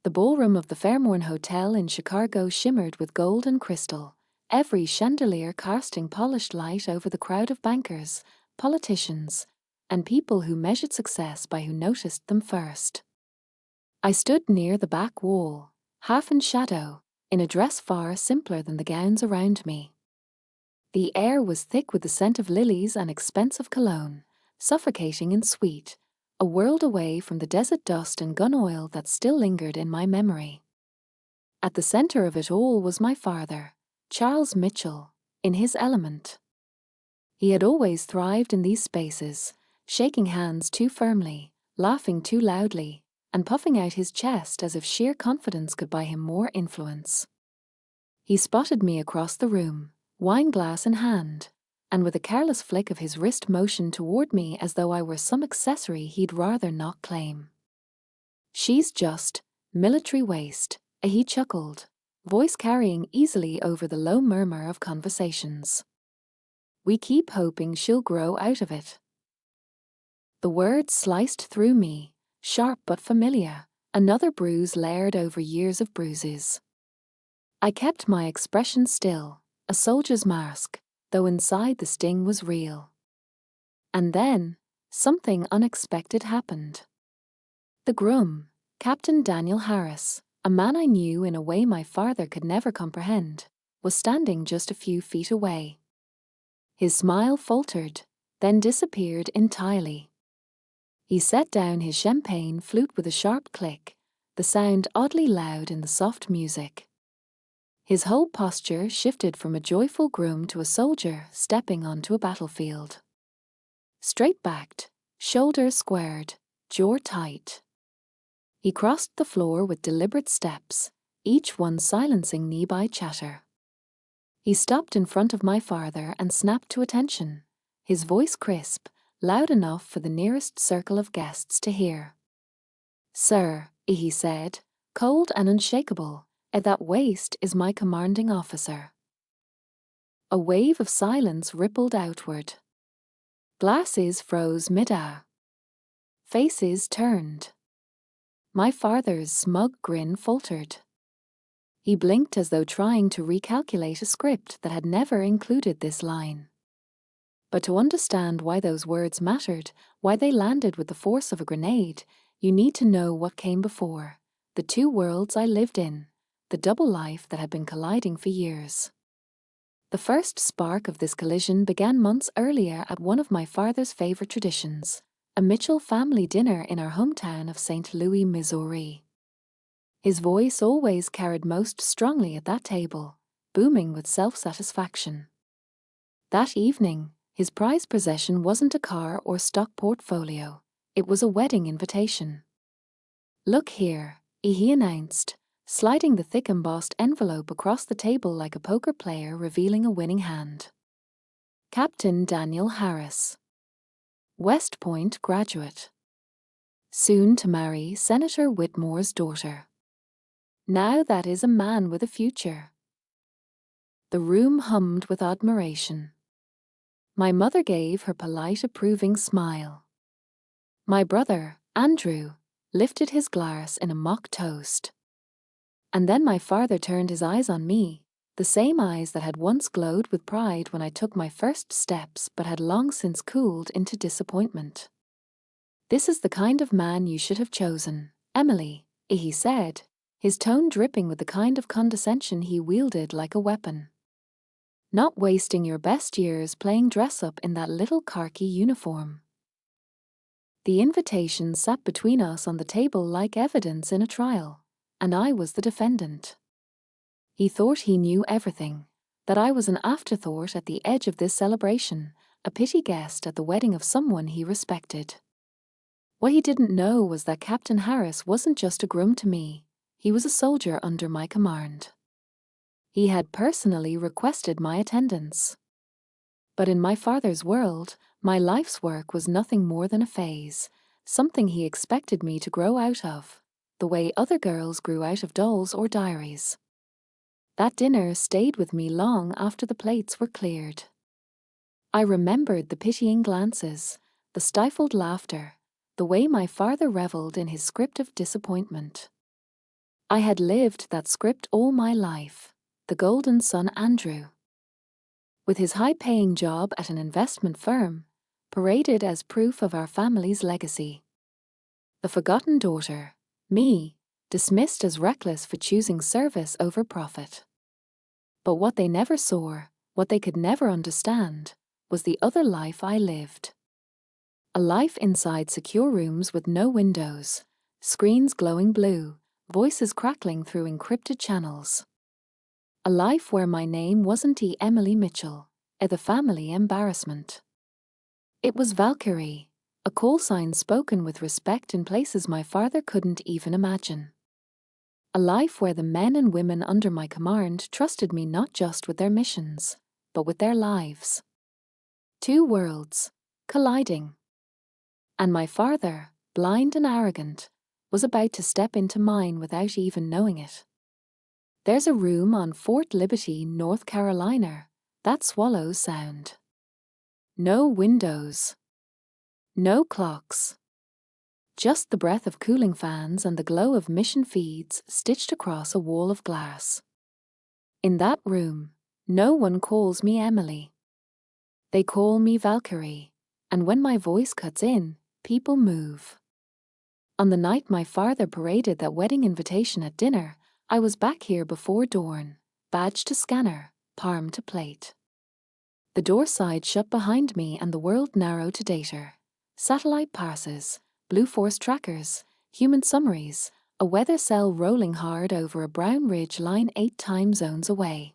The ballroom of the Fairmorn Hotel in Chicago shimmered with gold and crystal, every chandelier casting polished light over the crowd of bankers, politicians, and people who measured success by who noticed them first. I stood near the back wall, half in shadow, in a dress far simpler than the gowns around me. The air was thick with the scent of lilies and expensive cologne, suffocating and sweet, a world away from the desert dust and gun oil that still lingered in my memory. At the center of it all was my father, Charles Mitchell, in his element. He had always thrived in these spaces, shaking hands too firmly, laughing too loudly, and puffing out his chest as if sheer confidence could buy him more influence. He spotted me across the room, wineglass in hand, and with a careless flick of his wrist motioned toward me as though I were some accessory he'd rather not claim. "She's just military waste," he chuckled, voice carrying easily over the low murmur of conversations. "We keep hoping she'll grow out of it." The words sliced through me, sharp but familiar, another bruise layered over years of bruises. I kept my expression still, a soldier's mask, though inside the sting was real. And then, something unexpected happened. The groom, Captain Daniel Harris, a man I knew in a way my father could never comprehend, was standing just a few feet away. His smile faltered, then disappeared entirely. He set down his champagne flute with a sharp click, the sound oddly loud in the soft music. His whole posture shifted from a joyful groom to a soldier stepping onto a battlefield. Straight-backed, shoulders squared, jaw tight. He crossed the floor with deliberate steps, each one silencing nearby chatter. He stopped in front of my father and snapped to attention, his voice crisp, loud enough for the nearest circle of guests to hear. "Sir," he said, cold and unshakable, "that waist is my commanding officer." A wave of silence rippled outward. Glasses froze mid-air. Faces turned. My father's smug grin faltered. He blinked as though trying to recalculate a script that had never included this line. But to understand why those words mattered, why they landed with the force of a grenade, you need to know what came before, the two worlds I lived in, the double life that had been colliding for years. The first spark of this collision began months earlier at one of my father's favorite traditions, a Mitchell family dinner in our hometown of St. Louis, Missouri. His voice always carried most strongly at that table, booming with self-satisfaction. That evening, his prized possession wasn't a car or stock portfolio, it was a wedding invitation. "Look here," he announced, sliding the thick embossed envelope across the table like a poker player revealing a winning hand. "Captain Daniel Harris. West Point graduate. Soon to marry Senator Whitmore's daughter. Now that is a man with a future." The room hummed with admiration. My mother gave her polite approving smile. My brother, Andrew, lifted his glass in a mock toast. And then my father turned his eyes on me, the same eyes that had once glowed with pride when I took my first steps but had long since cooled into disappointment. "This is the kind of man you should have chosen, Emily," he said, his tone dripping with the kind of condescension he wielded like a weapon. "Not wasting your best years playing dress-up in that little khaki uniform." The invitation sat between us on the table like evidence in a trial, and I was the defendant. He thought he knew everything, that I was an afterthought at the edge of this celebration, a pity guest at the wedding of someone he respected. What he didn't know was that Captain Harris wasn't just a groom to me, he was a soldier under my command. He had personally requested my attendance. But in my father's world, my life's work was nothing more than a phase, something he expected me to grow out of, the way other girls grew out of dolls or diaries. That dinner stayed with me long after the plates were cleared. I remembered the pitying glances, the stifled laughter, the way my father reveled in his script of disappointment. I had lived that script all my life, the golden son Andrew. With his high-paying job at an investment firm, paraded as proof of our family's legacy. The forgotten daughter, me, dismissed as reckless for choosing service over profit. But what they never saw, what they could never understand, was the other life I lived. A life inside secure rooms with no windows, screens glowing blue, voices crackling through encrypted channels. A life where my name wasn't Emily Mitchell, the family embarrassment. It was Valkyrie, a call sign spoken with respect in places my father couldn't even imagine. A life where the men and women under my command trusted me not just with their missions, but with their lives. Two worlds, colliding. And my father, blind and arrogant, was about to step into mine without even knowing it. There's a room on Fort Liberty, North Carolina, that swallows sound. No windows. No clocks. Just the breath of cooling fans and the glow of mission feeds stitched across a wall of glass. In that room, no one calls me Emily. They call me Valkyrie, and when my voice cuts in, people move. On the night my father paraded that wedding invitation at dinner, I was back here before dawn, badge to scanner, palm to plate. The door side shut behind me and the world narrowed to data. Satellite passes, Blue Force trackers, human summaries, a weather cell rolling hard over a brown ridge line 8 time zones away.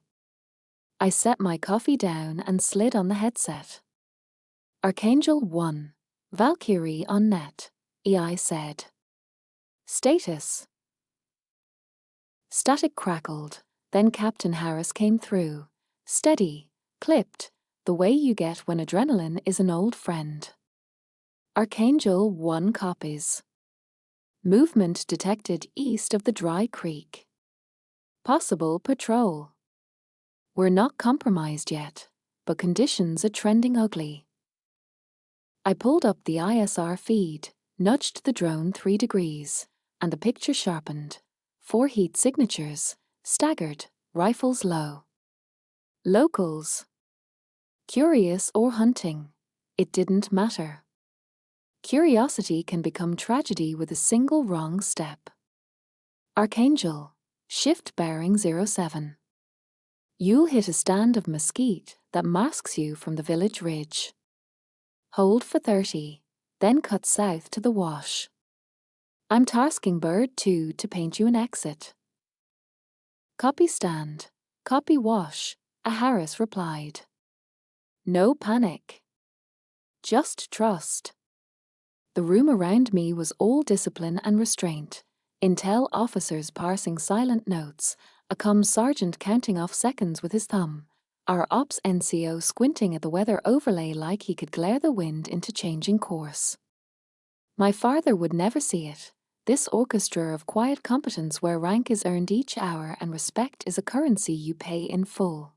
I set my coffee down and slid on the headset. Archangel 1, Valkyrie on net, EI said. Status. Static crackled, then Captain Harris came through. Steady, clipped, the way you get when adrenaline is an old friend. Archangel 1 copies. Movement detected east of the Dry Creek. Possible patrol. We're not compromised yet, but conditions are trending ugly. I pulled up the ISR feed, nudged the drone 3 degrees, and the picture sharpened. 4 heat signatures, staggered, rifles low. Locals. Curious or hunting, it didn't matter. Curiosity can become tragedy with a single wrong step. Archangel, shift bearing 07. You'll hit a stand of mesquite that masks you from the village ridge. Hold for 30, then cut south to the wash. I'm tasking Bird 2 to paint you an exit. Copy stand, copy wash, a Harris replied. No panic. Just trust. The room around me was all discipline and restraint. Intel officers parsing silent notes, a comm sergeant counting off seconds with his thumb, our ops NCO squinting at the weather overlay like he could glare the wind into changing course. My father would never see it, this orchestra of quiet competence where rank is earned each hour and respect is a currency you pay in full.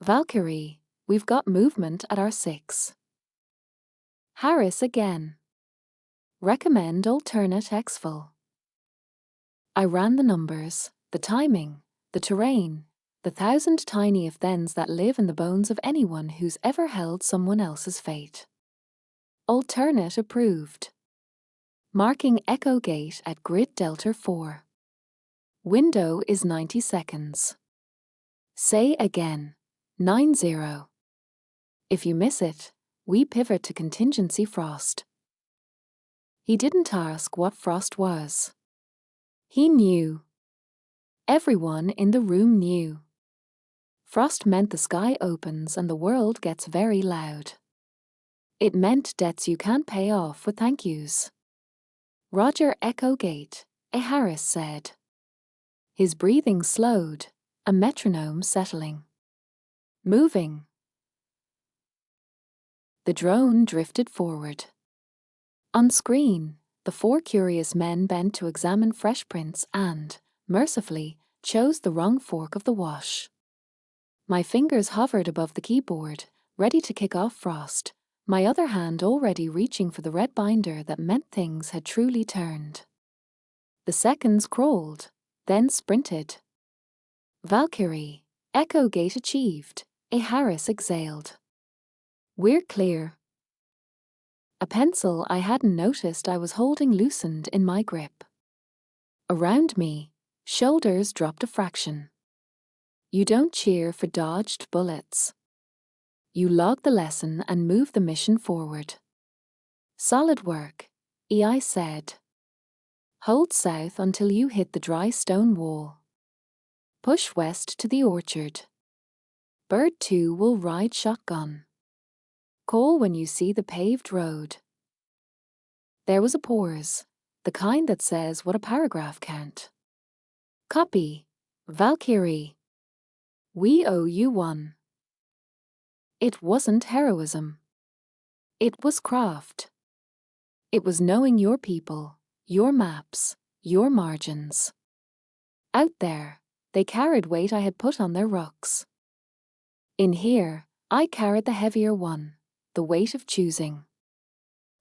Valkyrie, we've got movement at our 6. Harris again. Recommend alternate exfil. I ran the numbers, the timing, the terrain, the 1,000 tiny if-thens that live in the bones of anyone who's ever held someone else's fate. Alternate approved. Marking Echo Gate at Grid Delta 4. Window is 90 seconds. Say again, 90. If you miss it, we pivot to contingency frost. He didn't ask what frost was. He knew. Everyone in the room knew. Frost meant the sky opens and the world gets very loud. It meant debts you can't pay off with thank yous. Roger Echo Gate, a Harris said. His breathing slowed, a metronome settling. Moving. The drone drifted forward. On screen, the 4 curious men bent to examine fresh prints and, mercifully, chose the wrong fork of the wash. My fingers hovered above the keyboard, ready to kick off frost, my other hand already reaching for the red binder that meant things had truly turned. The seconds crawled, then sprinted. Valkyrie, Echo Gate achieved, a Harris exhaled. We're clear. A pencil I hadn't noticed I was holding loosened in my grip. Around me, shoulders dropped a fraction. You don't cheer for dodged bullets. You log the lesson and move the mission forward. Solid work, EI said. Hold south until you hit the dry stone wall. Push west to the orchard. Bird 2 will ride shotgun. Call when you see the paved road. There was a pause, the kind that says what a paragraph can't. Copy, Valkyrie. We owe you one. It wasn't heroism. It was craft. It was knowing your people, your maps, your margins. Out there, they carried weight I had put on their rucks. In here, I carried the heavier one, the weight of choosing.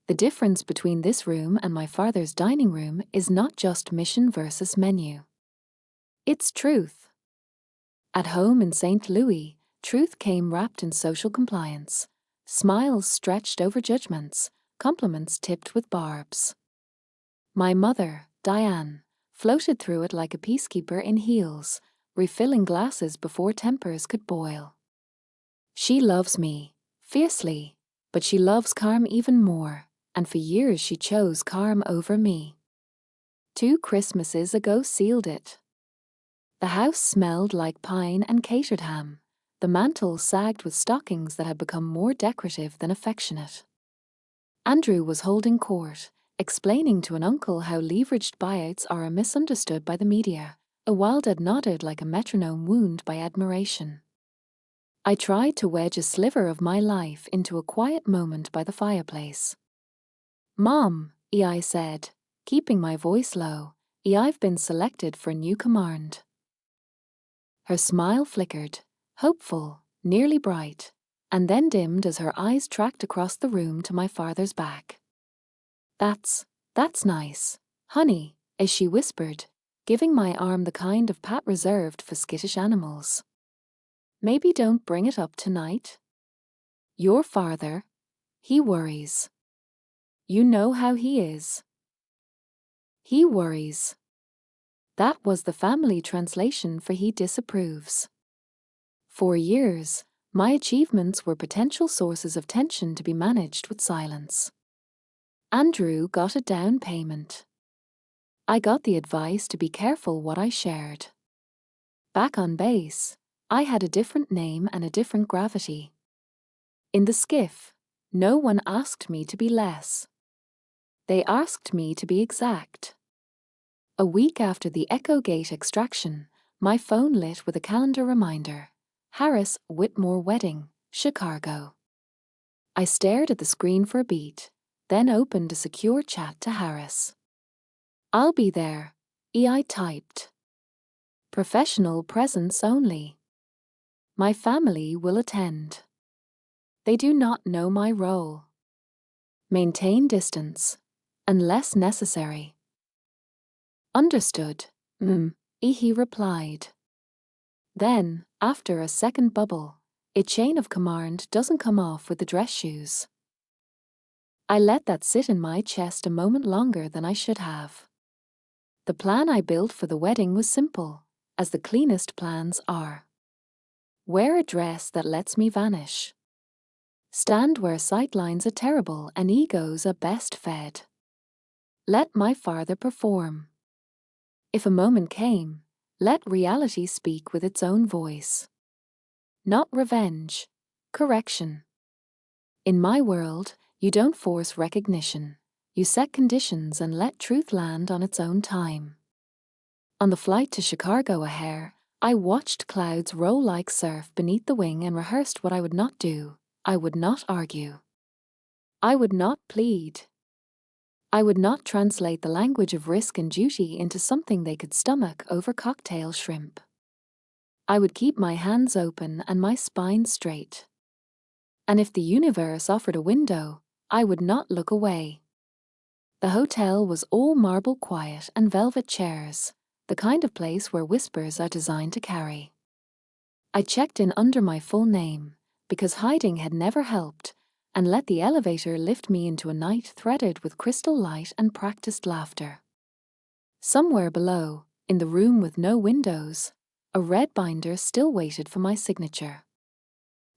The difference between this room and my father's dining room is not just mission versus menu. It's truth. At home in St. Louis, truth came wrapped in social compliance, smiles stretched over judgments, compliments tipped with barbs. My mother, Diane, floated through it like a peacekeeper in heels, refilling glasses before tempers could boil. She loves me, fiercely, but she loves calm even more, and for years she chose calm over me. 2 Christmases ago sealed it. The house smelled like pine and catered ham. The mantel sagged with stockings that had become more decorative than affectionate. Andrew was holding court, explaining to an uncle how leveraged buyouts are misunderstood by the media. A Wildad nodded like a metronome wound by admiration. I tried to wedge a sliver of my life into a quiet moment by the fireplace. Mom, EI said, keeping my voice low, I've been selected for a new command. Her smile flickered, hopeful, nearly bright, and then dimmed as her eyes tracked across the room to my father's back. That's nice, honey, as she whispered, giving my arm the kind of pat reserved for skittish animals. Maybe don't bring it up tonight. Your father, he worries. You know how he is. He worries. That was the family translation for he disapproves. For years, my achievements were potential sources of tension to be managed with silence. Andrew got a down payment. I got the advice to be careful what I shared. Back on base, I had a different name and a different gravity. In the skiff, no one asked me to be less. They asked me to be exact. A week after the Echo Gate extraction, my phone lit with a calendar reminder. Harris Whitmore Wedding, Chicago. I stared at the screen for a beat, then opened a secure chat to Harris. I'll be there, EI typed. Professional presence only. My family will attend. They do not know my role. Maintain distance, unless necessary. Understood, he replied. Then, after a second bubble, a chain of command doesn't come off with the dress shoes. I let that sit in my chest a moment longer than I should have. The plan I built for the wedding was simple, as the cleanest plans are. Wear a dress that lets me vanish. Stand where sightlines are terrible and egos are best fed. Let my father perform. If a moment came, let reality speak with its own voice. Not revenge, correction. In my world, you don't force recognition. You set conditions and let truth land on its own time. On the flight to Chicago O'Hare, I watched clouds roll like surf beneath the wing and rehearsed what I would not do. I would not argue. I would not plead. I would not translate the language of risk and duty into something they could stomach over cocktail shrimp. I would keep my hands open and my spine straight. And if the universe offered a window, I would not look away. The hotel was all marble quiet and velvet chairs, the kind of place where whispers are designed to carry. I checked in under my full name, because hiding had never helped, and let the elevator lift me into a night threaded with crystal light and practiced laughter. Somewhere below, in the room with no windows, a red binder still waited for my signature.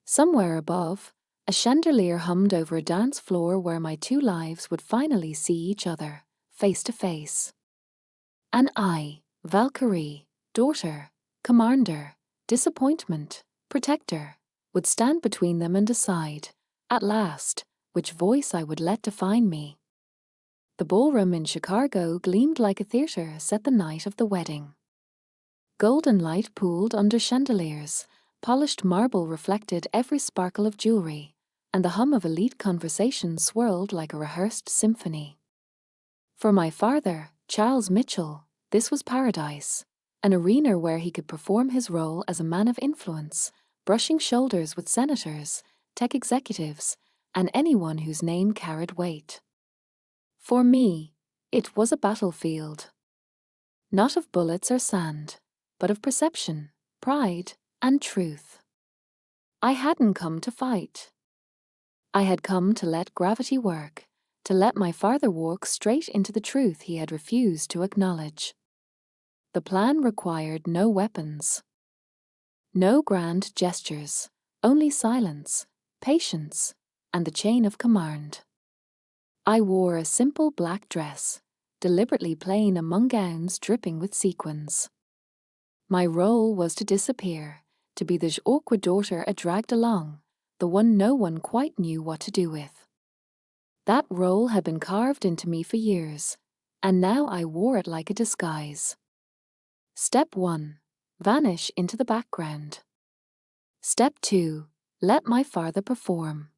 Somewhere above, a chandelier hummed over a dance floor where my two lives would finally see each other, face to face. And I, Valkyrie, daughter, commander, disappointment, protector, would stand between them and decide, at last, which voice I would let define me. The ballroom in Chicago gleamed like a theater set the night of the wedding. Golden light pooled under chandeliers, polished marble reflected every sparkle of jewelry, and the hum of elite conversation swirled like a rehearsed symphony. For my father, Charles Mitchell, this was paradise, an arena where he could perform his role as a man of influence, brushing shoulders with senators, tech executives, and anyone whose name carried weight. For me, it was a battlefield. Not of bullets or sand, but of perception, pride, and truth. I hadn't come to fight. I had come to let gravity work, to let my father walk straight into the truth he had refused to acknowledge. The plan required no weapons, no grand gestures, only silence, patience, and the chain of command. I wore a simple black dress, deliberately plain among gowns dripping with sequins. My role was to disappear, to be the awkward daughter dragged along, the one no one quite knew what to do with. That role had been carved into me for years, and now I wore it like a disguise. Step 1. Vanish into the background. Step 2. Let my father perform.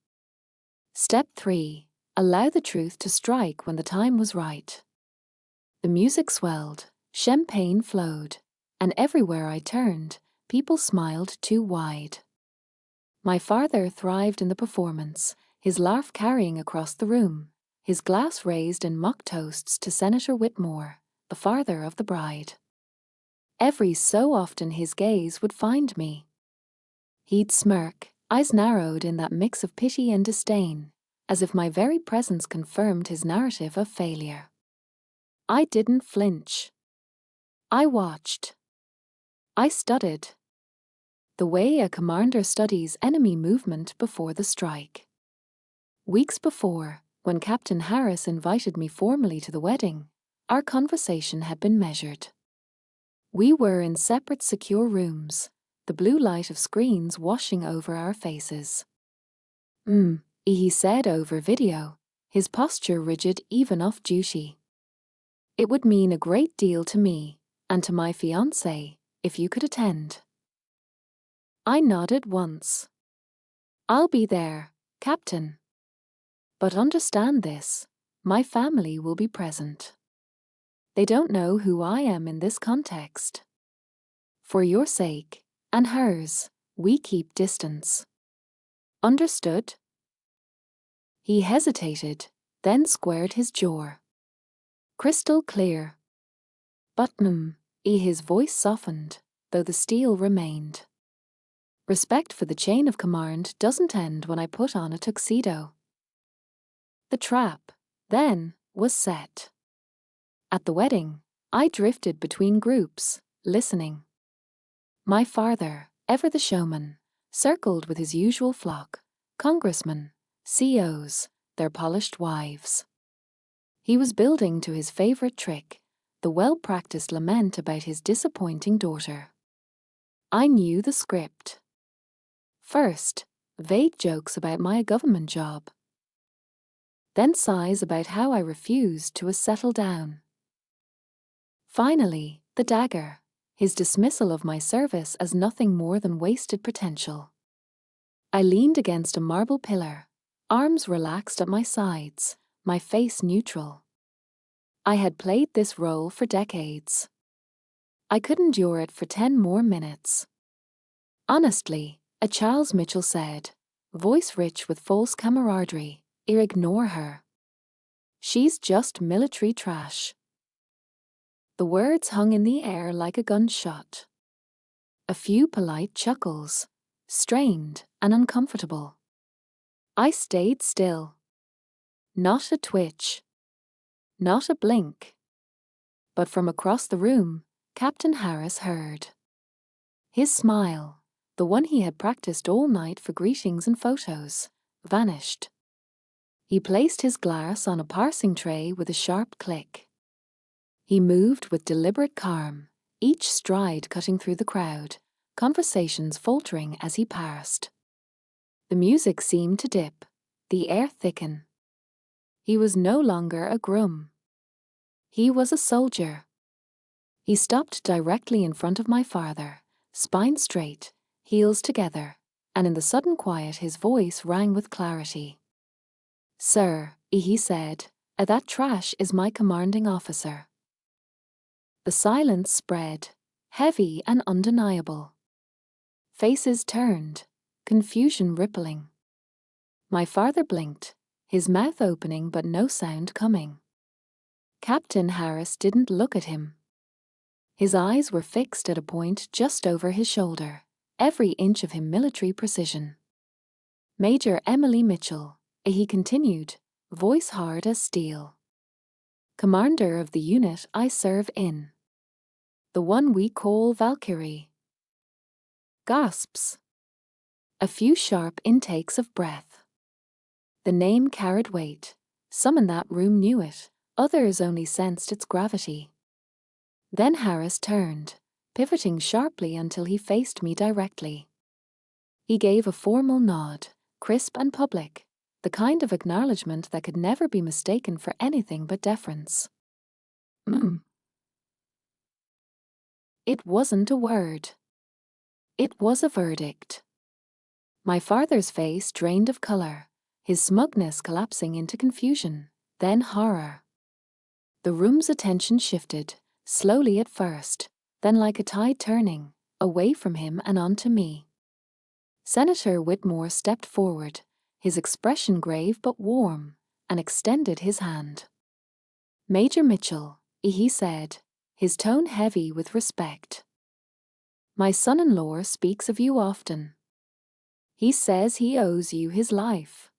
Step 3. Allow the truth to strike when the time was right. The music swelled, champagne flowed, and everywhere I turned, people smiled too wide. My father thrived in the performance, his laugh carrying across the room, his glass raised in mock toasts to Senator Whitmore, the father of the bride. Every so often his gaze would find me. He'd smirk, eyes narrowed in that mix of pity and disdain, as if my very presence confirmed his narrative of failure. I didn't flinch. I watched. I studied. The way a commander studies enemy movement before the strike. Weeks before, when Captain Harris invited me formally to the wedding, our conversation had been measured. We were in separate secure rooms, the blue light of screens washing over our faces. He said over video, his posture rigid even off duty. It would mean a great deal to me, and to my fiancé, if you could attend. I nodded once. I'll be there, Captain. But understand this, my family will be present. They don't know who I am in this context. For your sake, and hers, we keep distance. Understood? He hesitated, then squared his jaw. Crystal clear. But his voice softened, though the steel remained. Respect for the chain of command doesn't end when I put on a tuxedo. The trap, then, was set. At the wedding, I drifted between groups, listening. My father, ever the showman, circled with his usual flock, congressmen, CEOs, their polished wives. He was building to his favorite trick, the well-practiced lament about his disappointing daughter. I knew the script. First, vague jokes about my government job. Then sighs about how I refused to settle down. Finally, the dagger, his dismissal of my service as nothing more than wasted potential. I leaned against a marble pillar, arms relaxed at my sides, my face neutral. I had played this role for decades. I could endure it for 10 more minutes. Honestly, a Charles Mitchell said, voice rich with false camaraderie, ignore her. She's just military trash. The words hung in the air like a gunshot. A few polite chuckles, strained and uncomfortable. I stayed still. Not a twitch. Not a blink. But from across the room, Captain Harris heard. His smile, the one he had practiced all night for greetings and photos, vanished. He placed his glass on a parsing tray with a sharp click. He moved with deliberate calm, each stride cutting through the crowd, conversations faltering as he passed. The music seemed to dip, the air thicken. He was no longer a groom. He was a soldier. He stopped directly in front of my father, spine straight, heels together, and in the sudden quiet his voice rang with clarity. "Sir," he said, "that trash is my commanding officer." The silence spread, heavy and undeniable. Faces turned, confusion rippling. My father blinked, his mouth opening but no sound coming. Captain Harris didn't look at him. His eyes were fixed at a point just over his shoulder, every inch of him military precision. "Major Emily Mitchell," he continued, voice hard as steel. "Commander of the unit I serve in. The one we call Valkyrie." Gasps. A few sharp intakes of breath. The name carried weight. Some in that room knew it, others only sensed its gravity. Then Harris turned, pivoting sharply until he faced me directly. He gave a formal nod, crisp and public, the kind of acknowledgement that could never be mistaken for anything but deference. It wasn't a word. It was a verdict. My father's face drained of color, his smugness collapsing into confusion, then horror. The room's attention shifted, slowly at first, then like a tide turning, away from him and onto me. Senator Whitmore stepped forward, his expression grave but warm, and extended his hand. "Major Mitchell," he said, his tone heavy with respect. "My son-in-law speaks of you often. He says he owes you his life.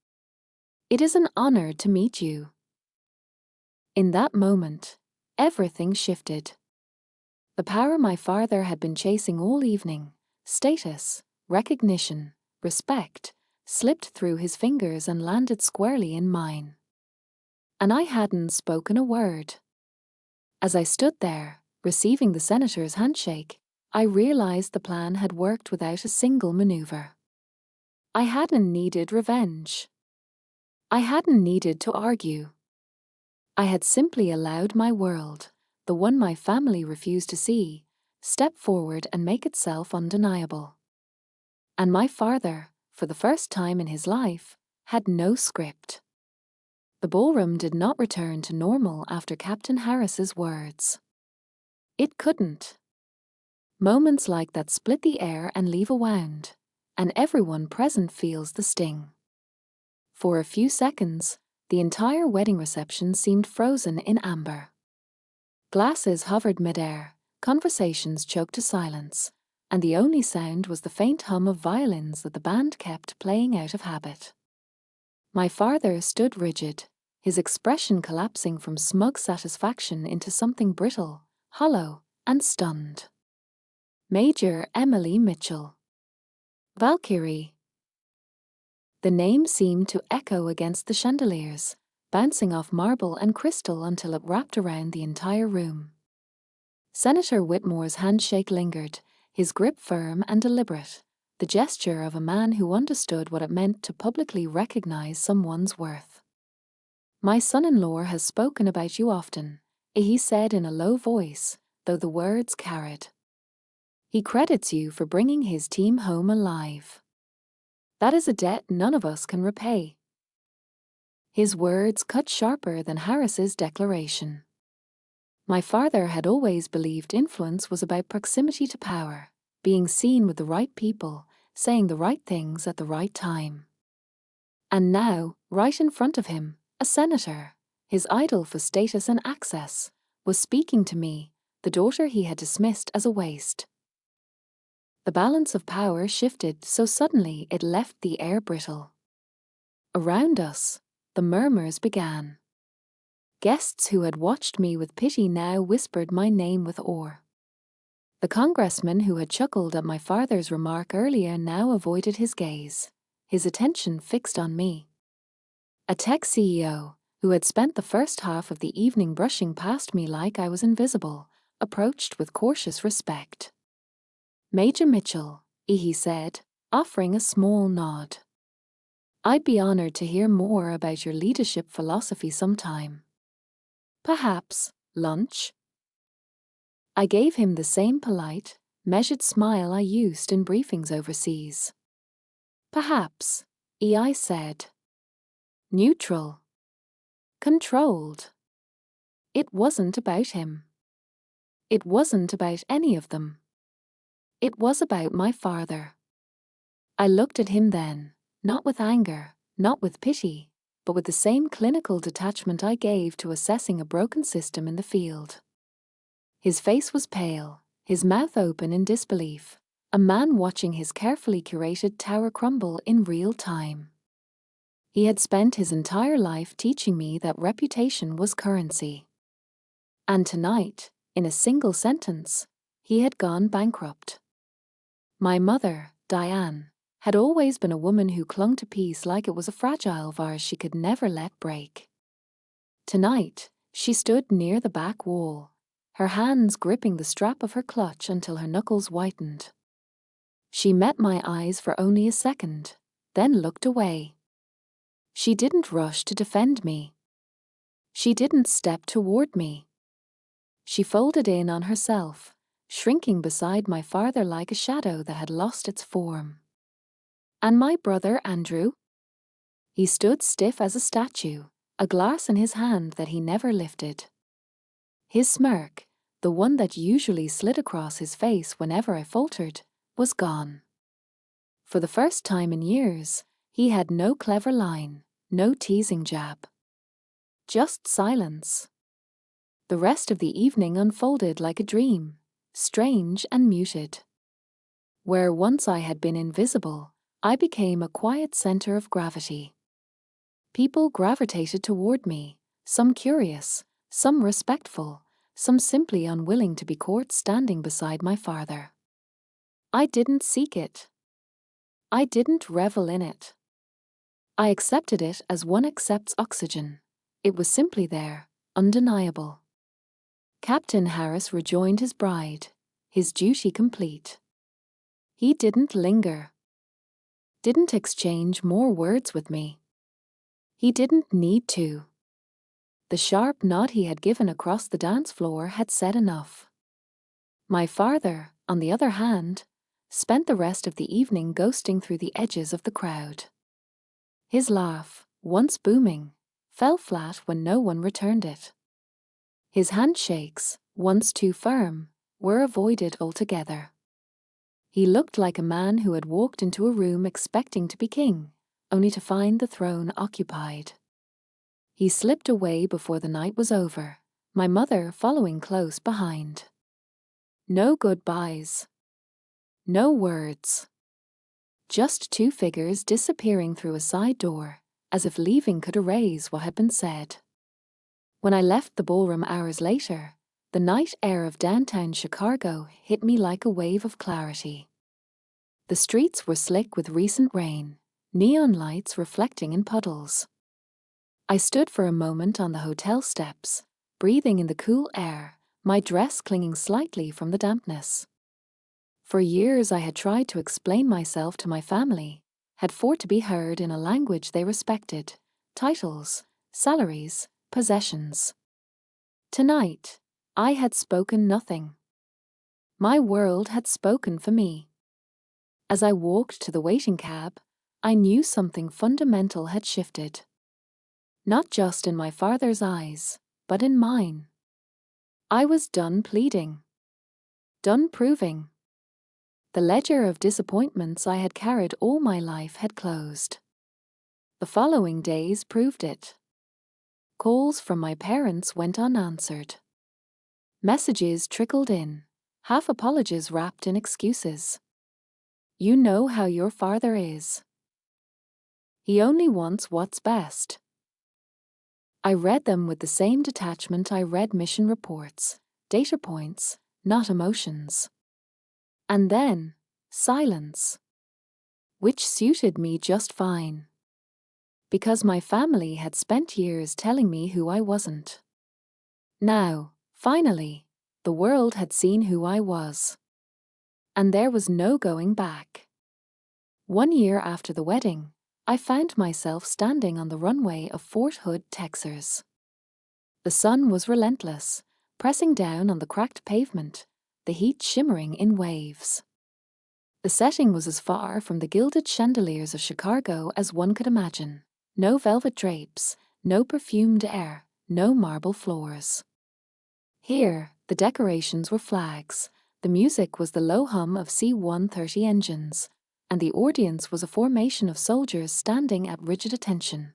It is an honor to meet you." In that moment, everything shifted. The power my father had been chasing all evening, status, recognition, respect, slipped through his fingers and landed squarely in mine. And I hadn't spoken a word. As I stood there, receiving the senator's handshake, I realized the plan had worked without a single maneuver. I hadn't needed revenge. I hadn't needed to argue. I had simply allowed my world, the one my family refused to see, step forward and make itself undeniable. And my father, for the first time in his life, had no script. The ballroom did not return to normal after Captain Harris's words. It couldn't. Moments like that split the air and leave a wound, and everyone present feels the sting. For a few seconds, the entire wedding reception seemed frozen in amber. Glasses hovered midair, conversations choked to silence, and the only sound was the faint hum of violins that the band kept playing out of habit. My father stood rigid, his expression collapsing from smug satisfaction into something brittle, hollow, and stunned. "Major Emily Mitchell. Valkyrie." The name seemed to echo against the chandeliers, bouncing off marble and crystal until it wrapped around the entire room. Senator Whitmore's handshake lingered, his grip firm and deliberate, the gesture of a man who understood what it meant to publicly recognize someone's worth. "My son-in-law has spoken about you often," he said in a low voice, though the words carried. "He credits you for bringing his team home alive. That is a debt none of us can repay." His words cut sharper than Harris's declaration. My father had always believed influence was about proximity to power, being seen with the right people, saying the right things at the right time. And now, right in front of him, a senator, his idol for status and access, was speaking to me, the daughter he had dismissed as a waste. The balance of power shifted so suddenly it left the air brittle. Around us, the murmurs began. Guests who had watched me with pity now whispered my name with awe. The congressman who had chuckled at my father's remark earlier now avoided his gaze, his attention fixed on me. A tech CEO, who had spent the first half of the evening brushing past me like I was invisible, approached with cautious respect. "Major Mitchell," he said, offering a small nod. "I'd be honored to hear more about your leadership philosophy sometime. Perhaps lunch?" I gave him the same polite, measured smile I used in briefings overseas. "Perhaps," I said. Neutral. Controlled. It wasn't about him. It wasn't about any of them. It was about my father. I looked at him then, not with anger, not with pity, but with the same clinical detachment I gave to assessing a broken system in the field. His face was pale, his mouth open in disbelief, a man watching his carefully curated tower crumble in real time. He had spent his entire life teaching me that reputation was currency. And tonight, in a single sentence, he had gone bankrupt. My mother, Diane, had always been a woman who clung to peace like it was a fragile vase she could never let break. Tonight, she stood near the back wall, her hands gripping the strap of her clutch until her knuckles whitened. She met my eyes for only a second, then looked away. She didn't rush to defend me. She didn't step toward me. She folded in on herself, shrinking beside my father like a shadow that had lost its form. And my brother Andrew? He stood stiff as a statue, a glass in his hand that he never lifted. His smirk, the one that usually slid across his face whenever I faltered, was gone. For the first time in years, he had no clever line, no teasing jab. Just silence. The rest of the evening unfolded like a dream, strange and muted. Where once I had been invisible, I became a quiet center of gravity. People gravitated toward me, some curious, some respectful, some simply unwilling to be caught standing beside my father. I didn't seek it. I didn't revel in it. I accepted it as one accepts oxygen. It was simply there, undeniable. Captain Harris rejoined his bride, his duty complete. He didn't linger. Didn't exchange more words with me. He didn't need to. The sharp nod he had given across the dance floor had said enough. My father, on the other hand, spent the rest of the evening ghosting through the edges of the crowd. His laugh, once booming, fell flat when no one returned it. His handshakes, once too firm, were avoided altogether. He looked like a man who had walked into a room expecting to be king, only to find the throne occupied. He slipped away before the night was over, my mother following close behind. No goodbyes. No words. Just two figures disappearing through a side door, as if leaving could erase what had been said. When I left the ballroom hours later, the night air of downtown Chicago hit me like a wave of clarity. The streets were slick with recent rain, neon lights reflecting in puddles. I stood for a moment on the hotel steps, breathing in the cool air, my dress clinging slightly from the dampness. For years I had tried to explain myself to my family, had fought to be heard in a language they respected: titles, salaries, possessions. Tonight, I had spoken nothing. My world had spoken for me. As I walked to the waiting cab, I knew something fundamental had shifted. Not just in my father's eyes, but in mine. I was done pleading. Done proving. The ledger of disappointments I had carried all my life had closed. The following days proved it. Calls from my parents went unanswered. Messages trickled in, half apologies wrapped in excuses. You know how your father is. He only wants what's best. I read them with the same detachment I read mission reports, data points, not emotions. And then, silence. Which suited me just fine. Because my family had spent years telling me who I wasn't. Now, finally, the world had seen who I was. And there was no going back. 1 year after the wedding, I found myself standing on the runway of Fort Hood, Texas. The sun was relentless, pressing down on the cracked pavement, the heat shimmering in waves. The setting was as far from the gilded chandeliers of Chicago as one could imagine. No velvet drapes, no perfumed air, no marble floors. Here, the decorations were flags, the music was the low hum of C-130 engines, and the audience was a formation of soldiers standing at rigid attention.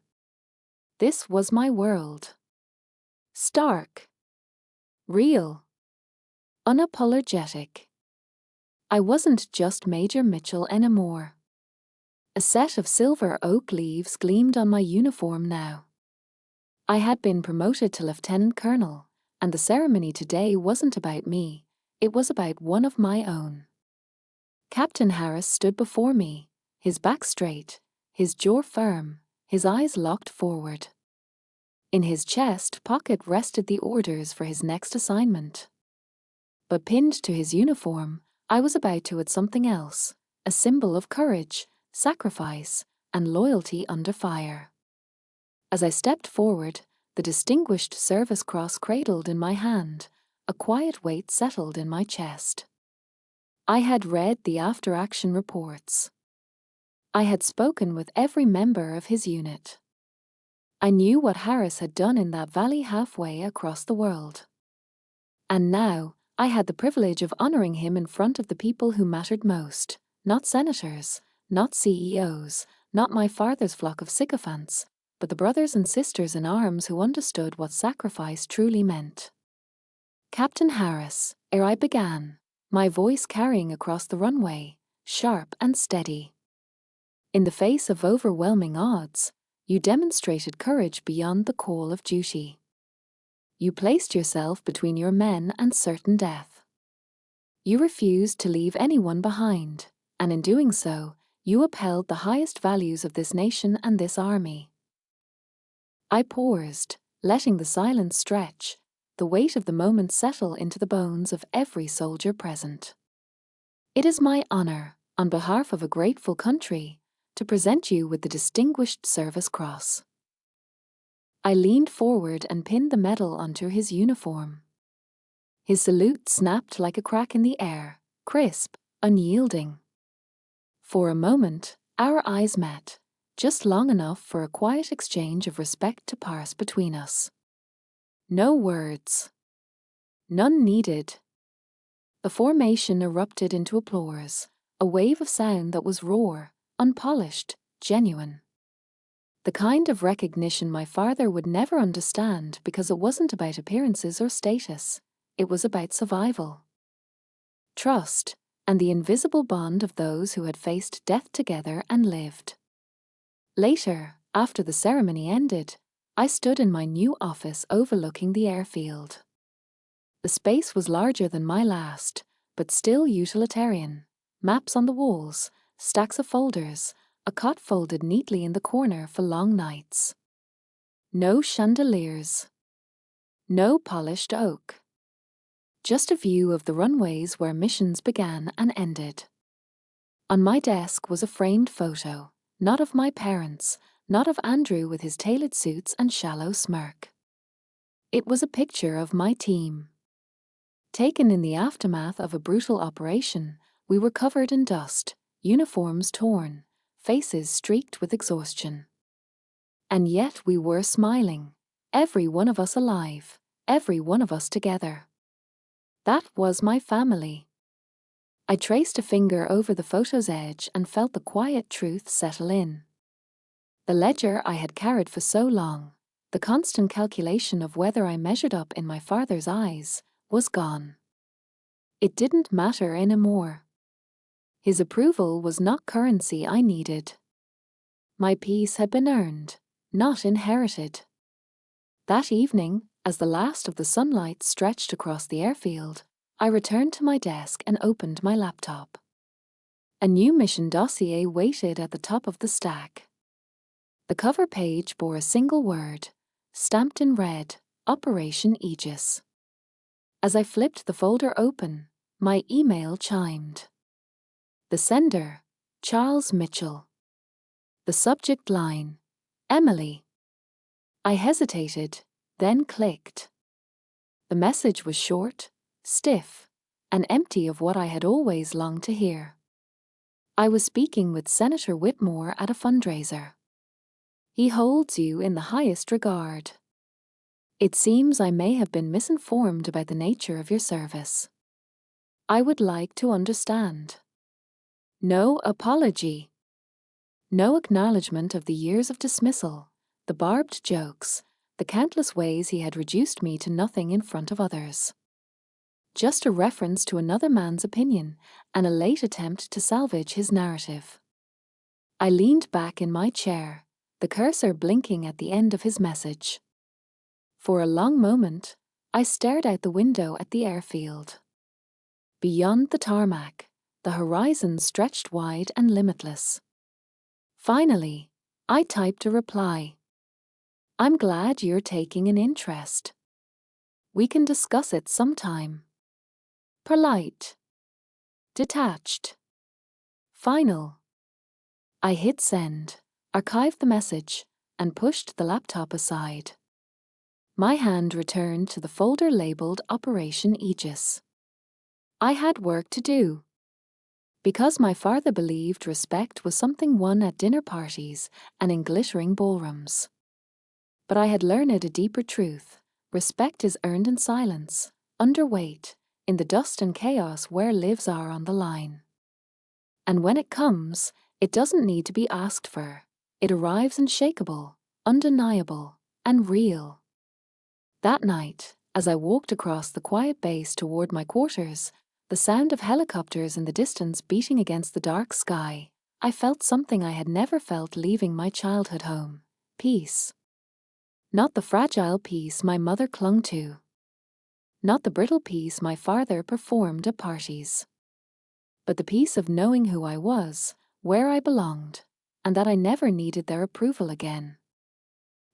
This was my world. Stark. Real. Unapologetic. I wasn't just Major Mitchell anymore. A set of silver oak leaves gleamed on my uniform now. I had been promoted to Lieutenant Colonel, and the ceremony today wasn't about me, it was about one of my own. Captain Harris stood before me, his back straight, his jaw firm, his eyes locked forward. In his chest pocket rested the orders for his next assignment. But pinned to his uniform, I was about to add something else, a symbol of courage, sacrifice, and loyalty under fire. As I stepped forward, the Distinguished Service Cross cradled in my hand, a quiet weight settled in my chest. I had read the after-action reports. I had spoken with every member of his unit. I knew what Harris had done in that valley halfway across the world. And now, I had the privilege of honoring him in front of the people who mattered most, not senators, not CEOs, not my father's flock of sycophants, but the brothers and sisters in arms who understood what sacrifice truly meant. Captain Harris, ere I began, my voice carrying across the runway, sharp and steady. In the face of overwhelming odds, you demonstrated courage beyond the call of duty. You placed yourself between your men and certain death. You refused to leave anyone behind, and in doing so, you upheld the highest values of this nation and this army. I paused, letting the silence stretch, the weight of the moment settle into the bones of every soldier present. It is my honor, on behalf of a grateful country, to present you with the Distinguished Service Cross. I leaned forward and pinned the medal onto his uniform. His salute snapped like a crack in the air, crisp, unyielding. For a moment, our eyes met, just long enough for a quiet exchange of respect to pass between us. No words. None needed. The formation erupted into applause, a wave of sound that was raw, unpolished, genuine. The kind of recognition my father would never understand because it wasn't about appearances or status, it was about survival. Trust, and the invisible bond of those who had faced death together and lived. Later, after the ceremony ended, I stood in my new office overlooking the airfield. The space was larger than my last, but still utilitarian. Maps on the walls, stacks of folders, a cot folded neatly in the corner for long nights. No chandeliers. No polished oak. Just a view of the runways where missions began and ended. On my desk was a framed photo, not of my parents, not of Andrew with his tailored suits and shallow smirk. It was a picture of my team. Taken in the aftermath of a brutal operation, we were covered in dust, uniforms torn, faces streaked with exhaustion. And yet we were smiling, every one of us alive, every one of us together. That was my family. I traced a finger over the photo's edge and felt the quiet truth settle in. The ledger I had carried for so long, the constant calculation of whether I measured up in my father's eyes, was gone. It didn't matter anymore. His approval was not currency I needed. My peace had been earned, not inherited. That evening, as the last of the sunlight stretched across the airfield, I returned to my desk and opened my laptop. A new mission dossier waited at the top of the stack. The cover page bore a single word, stamped in red, Operation Aegis. As I flipped the folder open, my email chimed. The sender, Charles Mitchell. The subject line, Emily. I hesitated, then clicked. The message was short, stiff, and empty of what I had always longed to hear. I was speaking with Senator Whitmore at a fundraiser. He holds you in the highest regard. It seems I may have been misinformed about the nature of your service. I would like to understand. No apology. No acknowledgement of the years of dismissal, the barbed jokes, the countless ways he had reduced me to nothing in front of others. Just a reference to another man's opinion and a late attempt to salvage his narrative. I leaned back in my chair, the cursor blinking at the end of his message. For a long moment, I stared out the window at the airfield. Beyond the tarmac, the horizon stretched wide and limitless. Finally, I typed a reply. I'm glad you're taking an interest. We can discuss it sometime. Polite. Detached. Final. I hit send, archived the message, and pushed the laptop aside. My hand returned to the folder labeled Operation Aegis. I had work to do. Because my father believed respect was something won at dinner parties and in glittering ballrooms. But I had learned a deeper truth. Respect is earned in silence, underweight, in the dust and chaos where lives are on the line. And when it comes, it doesn't need to be asked for. It arrives unshakable, undeniable, and real. That night, as I walked across the quiet base toward my quarters, the sound of helicopters in the distance beating against the dark sky, I felt something I had never felt leaving my childhood home: peace. Not the fragile peace my mother clung to. Not the brittle peace my father performed at parties. But the peace of knowing who I was, where I belonged, and that I never needed their approval again.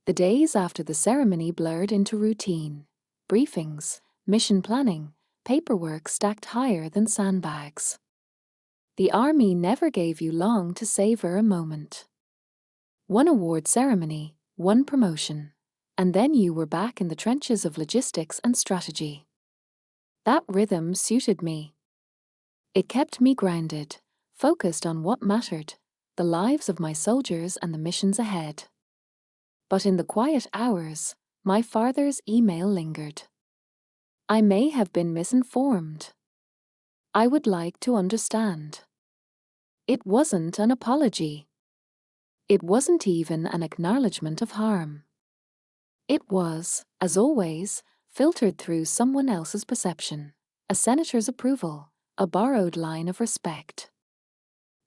The days after the ceremony blurred into routine. Briefings, mission planning, paperwork stacked higher than sandbags. The army never gave you long to savor a moment. One award ceremony, one promotion, and then you were back in the trenches of logistics and strategy. That rhythm suited me. It kept me grounded, focused on what mattered, the lives of my soldiers and the missions ahead. But in the quiet hours, my father's email lingered. I may have been misinformed. I would like to understand. It wasn't an apology. It wasn't even an acknowledgement of harm. It was, as always, filtered through someone else's perception, a senator's approval, a borrowed line of respect.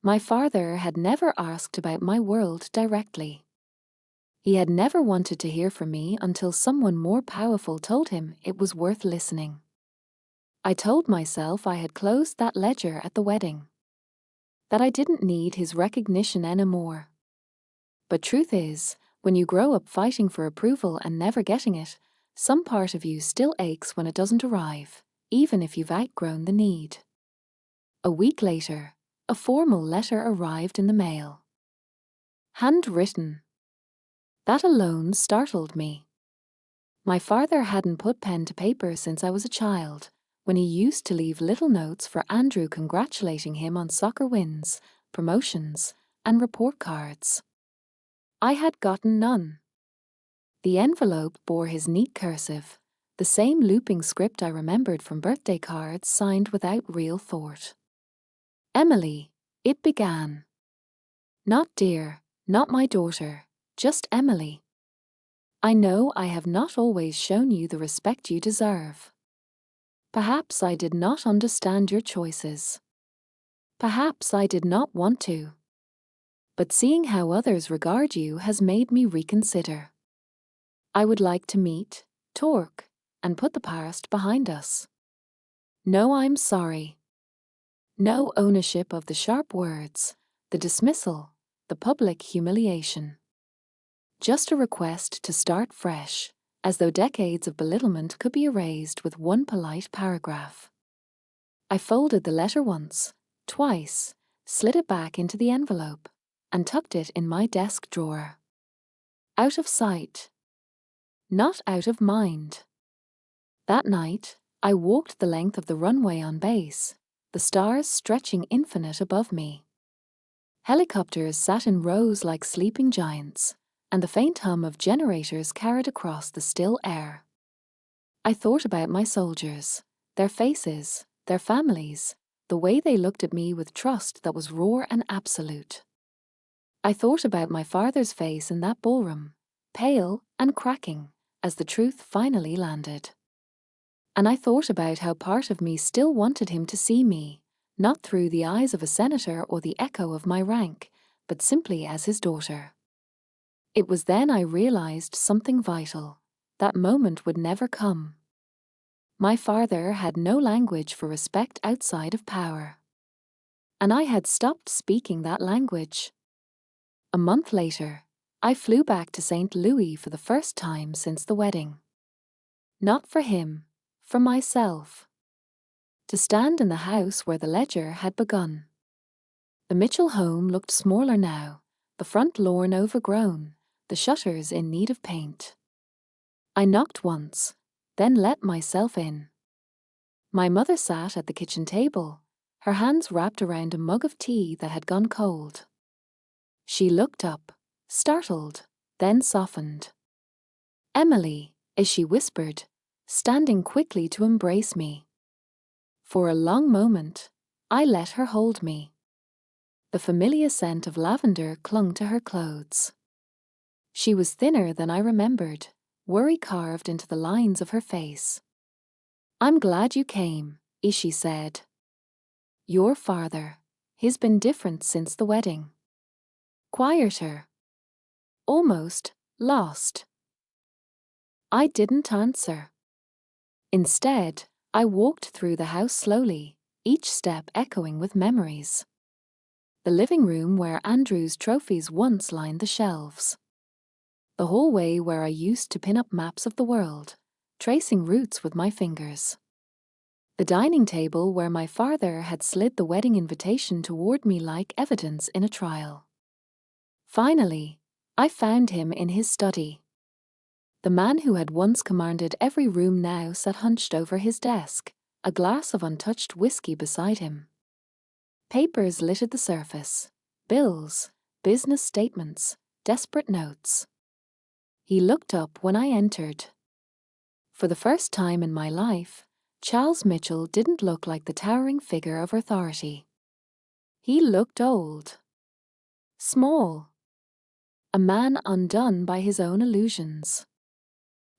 My father had never asked about my world directly. He had never wanted to hear from me until someone more powerful told him it was worth listening. I told myself I had closed that ledger at the wedding, that I didn't need his recognition anymore. But truth is, when you grow up fighting for approval and never getting it, some part of you still aches when it doesn't arrive, even if you've outgrown the need. A week later, a formal letter arrived in the mail. Handwritten. That alone startled me. My father hadn't put pen to paper since I was a child, when he used to leave little notes for Andrew congratulating him on soccer wins, promotions, and report cards. I had gotten none. The envelope bore his neat cursive, the same looping script I remembered from birthday cards signed without real thought. Emily, it began. Not dear, not my daughter, just Emily. I know I have not always shown you the respect you deserve. Perhaps I did not understand your choices. Perhaps I did not want to. But seeing how others regard you has made me reconsider. I would like to meet, talk, and put the past behind us. No, I'm sorry. No ownership of the sharp words, the dismissal, the public humiliation. Just a request to start fresh, as though decades of belittlement could be erased with one polite paragraph. I folded the letter once, twice, slid it back into the envelope, and tucked it in my desk drawer. Out of sight. Not out of mind. That night, I walked the length of the runway on base, the stars stretching infinite above me. Helicopters sat in rows like sleeping giants, and the faint hum of generators carried across the still air. I thought about my soldiers, their faces, their families, the way they looked at me with trust that was raw and absolute. I thought about my father's face in that ballroom, pale and cracking, as the truth finally landed. And I thought about how part of me still wanted him to see me, not through the eyes of a senator or the echo of my rank, but simply as his daughter. It was then I realized something vital. That moment would never come. My father had no language for respect outside of power. And I had stopped speaking that language. A month later, I flew back to St. Louis for the first time since the wedding. Not for him, for myself. To stand in the house where the ledger had begun. The Mitchell home looked smaller now, the front lawn overgrown, the shutters in need of paint. I knocked once, then let myself in. My mother sat at the kitchen table, her hands wrapped around a mug of tea that had gone cold. She looked up, startled, then softened. "Emily," as she whispered, standing quickly to embrace me. For a long moment, I let her hold me. The familiar scent of lavender clung to her clothes. She was thinner than I remembered, worry carved into the lines of her face. "I'm glad you came," she said. "Your father, he's been different since the wedding. Quieter. Almost lost." I didn't answer. Instead, I walked through the house slowly, each step echoing with memories. The living room where Andrew's trophies once lined the shelves. The hallway where I used to pin up maps of the world, tracing routes with my fingers. The dining table where my father had slid the wedding invitation toward me like evidence in a trial. Finally, I found him in his study. The man who had once commanded every room now sat hunched over his desk, a glass of untouched whiskey beside him. Papers littered the surface, bills, business statements, desperate notes. He looked up when I entered. For the first time in my life, Charles Mitchell didn't look like the towering figure of authority. He looked old. Small. A man undone by his own illusions.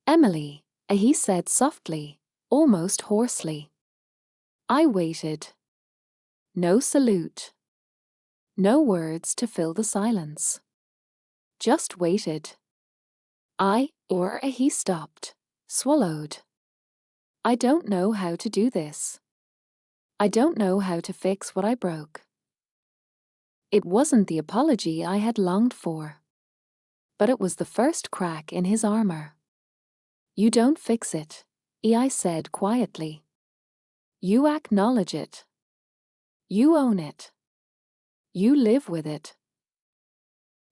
"Emily," he said softly, almost hoarsely. I waited. No salute. No words to fill the silence. Just waited. He stopped, swallowed. "I don't know how to do this. I don't know how to fix what I broke." It wasn't the apology I had longed for. But it was the first crack in his armor. "You don't fix it," I said quietly. "You acknowledge it. You own it. You live with it."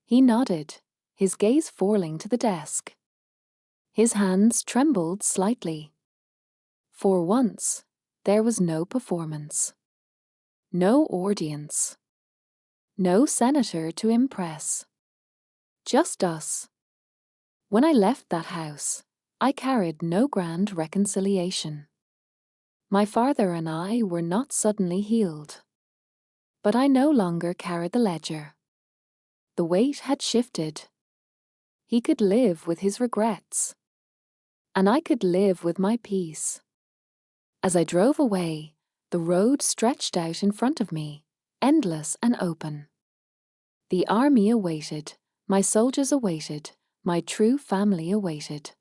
He nodded, his gaze falling to the desk. His hands trembled slightly. For once, there was no performance. No audience. No senator to impress. Just us. When I left that house, I carried no grand reconciliation. My father and I were not suddenly healed. But I no longer carried the ledger. The weight had shifted. He could live with his regrets. And I could live with my peace. As I drove away, the road stretched out in front of me, endless and open. The army awaited, my soldiers awaited, my true family awaited.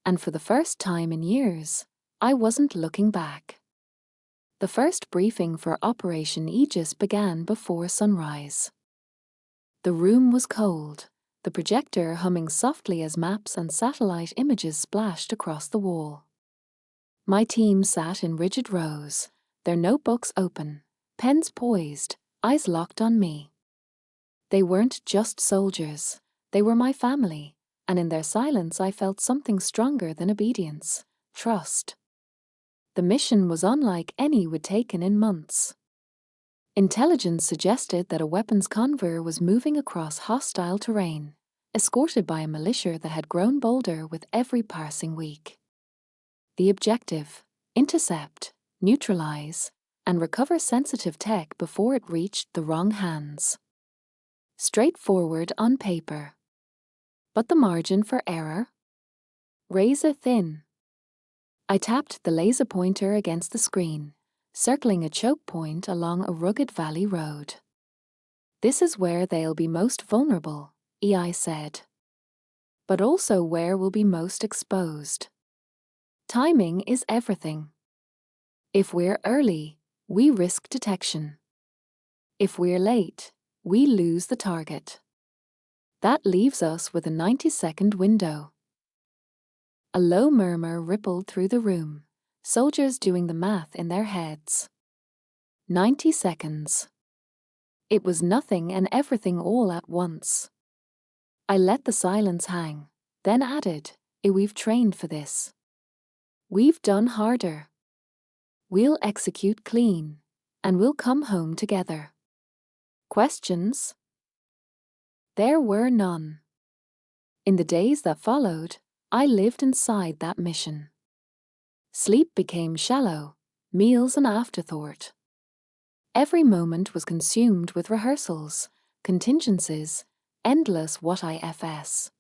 And for the first time in years, I wasn't looking back. The first briefing for Operation Aegis began before sunrise. The room was cold, the projector humming softly as maps and satellite images splashed across the wall. My team sat in rigid rows, their notebooks open, pens poised, eyes locked on me. They weren't just soldiers, they were my family, and in their silence I felt something stronger than obedience: trust. The mission was unlike any we'd taken in months. Intelligence suggested that a weapons convoy was moving across hostile terrain, escorted by a militia that had grown bolder with every passing week. The objective: intercept, neutralize, and recover sensitive tech before it reached the wrong hands. Straightforward on paper. But the margin for error? Razor thin. I tapped the laser pointer against the screen, circling a choke point along a rugged valley road. This is where they'll be most vulnerable, EI said. But also where we'll be most exposed. Timing is everything. If we're early, we risk detection. If we're late, we lose the target. That leaves us with a 90-second window. A low murmur rippled through the room, soldiers doing the math in their heads. 90 seconds. It was nothing and everything all at once. I let the silence hang, then added, We've trained for this. We've done harder. We'll execute clean, and we'll come home together. Questions? There were none. In the days that followed, I lived inside that mission. Sleep became shallow, meals an afterthought. Every moment was consumed with rehearsals, contingencies, endless what-ifs.